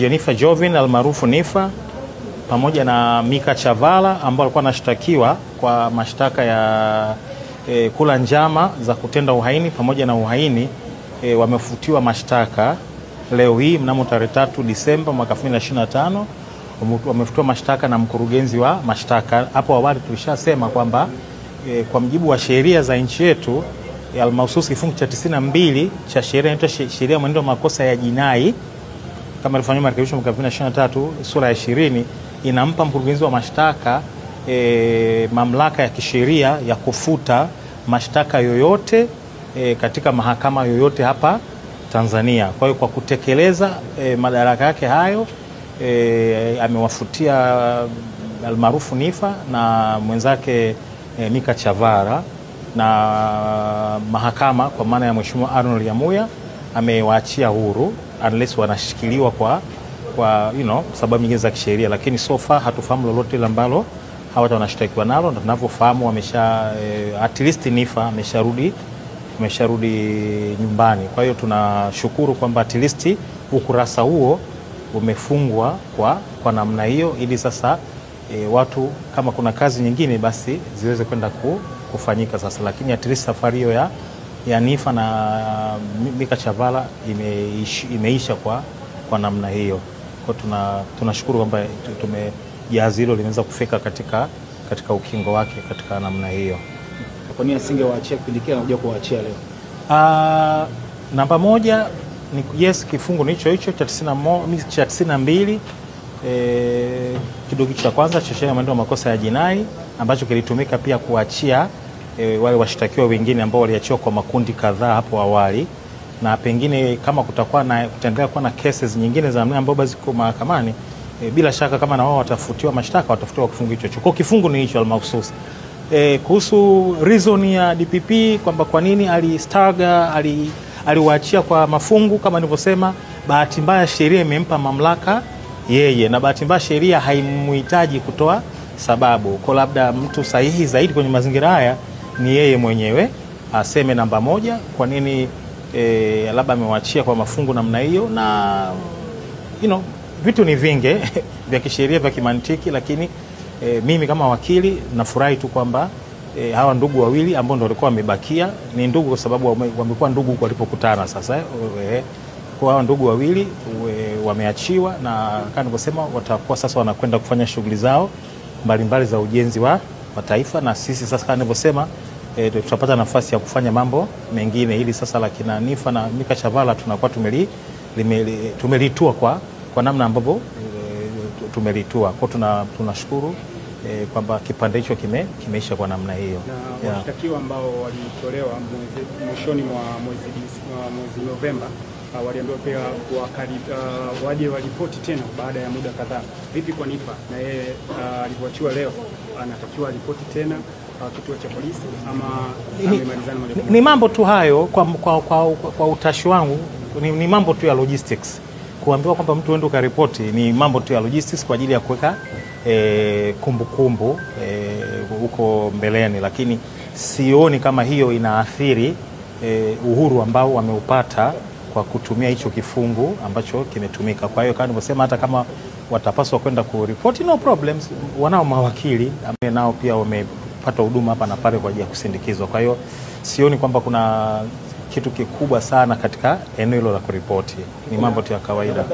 Jennifer Jovin almaarufu Nifa pamoja na Mika Chavala ambao walikuwa wanashtakiwa kwa mashtaka ya kula njama za kutenda uhaini pamoja na uhaini, wamefutiwa mashtaka leo hii mnamo tarehe 3 Disemba mwaka 2025. Wamefutiwa mashtaka na mkurugenzi wa mashtaka. Hapo awali tulishasema kwamba kwa mjibu wa sheria za nchi yetu almahususi kifungu cha 92 cha sheria inaitwa sheria mwenendo wa makosa ya jinai kama ilifanywa marekebisho mwaka 2023 sura ya 20, inampa mkurugenzi wa mashtaka mamlaka ya kisheria ya kufuta mashtaka yoyote katika mahakama yoyote hapa Tanzania. Kwa hiyo kwa kutekeleza madaraka yake hayo amewafutia almaarufu Nifa na mwenzake Mika Chavala, na mahakama kwa maana ya Mheshimiwa Arnold Yamuya amewaachia huru unless wanashikiliwa kwa sababu nyingine za kisheria, lakini so far hatufahamu lolote ile ambalo hawata wanashtakiwa nalo. Tunavyofahamu wamesha at least Nifa amesharudi nyumbani. Kwa hiyo tunashukuru kwamba at least ukurasa huo umefungwa kwa namna hiyo, ili sasa watu kama kuna kazi nyingine basi ziweze kwenda kufanyika sasa, lakini at least safari hiyo ya Nifa na Mika Chavala imeisha kwa namna hiyo. Kwa tunashukuru kwamba jahazi hilo limeweza kufika katika ukingo wake katika namna hiyo. Kwa nini asingewaachia kipindi kile na kuja kuwaachia leo? Namba moja ni yes, kifungu ni hicho cha 92 kidogo cha kwanza cha sheria ya mwenendo wa makosa ya jinai ambacho kilitumika pia kuachia wale washtakiwa wengine ambao waliachiwa kwa makundi kadhaa hapo awali, na pengine kama kutaendelea kuwa na cases nyingine za ambao basi ziko mahakamani, bila shaka kama na wao watafutiwa mashtaka, watafutiwa kifungu hicho. Kwa kifungu ni hicho almahususi. Kuhusu reason ya DPP kwamba kwa nini aliwaachia kwa mafungu, kama nilivyosema, bahati mbaya sheria imempa mamlaka yeye, na bahati mbaya sheria haimhitaji kutoa sababu. Kwa labda mtu sahihi zaidi kwenye mazingira haya ni yeye mwenyewe aseme namba moja kwa nini labda amewaachia kwa mafungu namna hiyo. Na vitu ni vingi vya kisheria vya kimantiki, lakini mimi kama wakili nafurahi tu kwamba hawa ndugu wawili ambao ndio walikuwa wamebakia, ni ndugu kwa sababu wamekuwa ndugu walipokutana sasa. Kwa hawa ndugu wawili wameachiwa, na kama nilivyosema watakuwa sasa wanakwenda kufanya shughuli zao mbalimbali za ujenzi wa taifa, na sisi sasa kama nilivyosema tutapata nafasi ya kufanya mambo mengine, ili sasa la kina Nifa na Mika Chavala tunakuwa tumelitua kwa namna ambavyo tumelitua. Kwa tunashukuru kwamba kipande hicho kimeisha kwa namna hiyo. Na washtakiwa ambao walitolewa mwishoni mwa mwezi Novemba waliambiwa pia waje walipoti tena baada ya muda kadhaa. Vipi kwa Nifa, na yeye alipoachiwa leo anatakiwa alipoti tena kituo cha polisi ama amemalizana moja kwa moja? Ni mambo tu hayo kwa utashi wangu, ni mambo tu ya logistics. Kuambiwa kwamba mtu uende ukaripoti ni mambo tu ya logistics kwa ajili ya kuweka kumbukumbu huko mbeleni, lakini sioni kama hiyo inaathiri uhuru ambao wameupata kwa kutumia hicho kifungu ambacho kimetumika. Kwa hiyo kama nilivyosema, hata kama watapaswa kwenda kuripoti, no problems, wanao mawakili ambao nao pia wamepata huduma hapa na pale kwa ajili ya kusindikizwa. Kwa hiyo sioni kwamba kuna kitu kikubwa sana katika eneo hilo la kuripoti, ni mambo tu ya kawaida.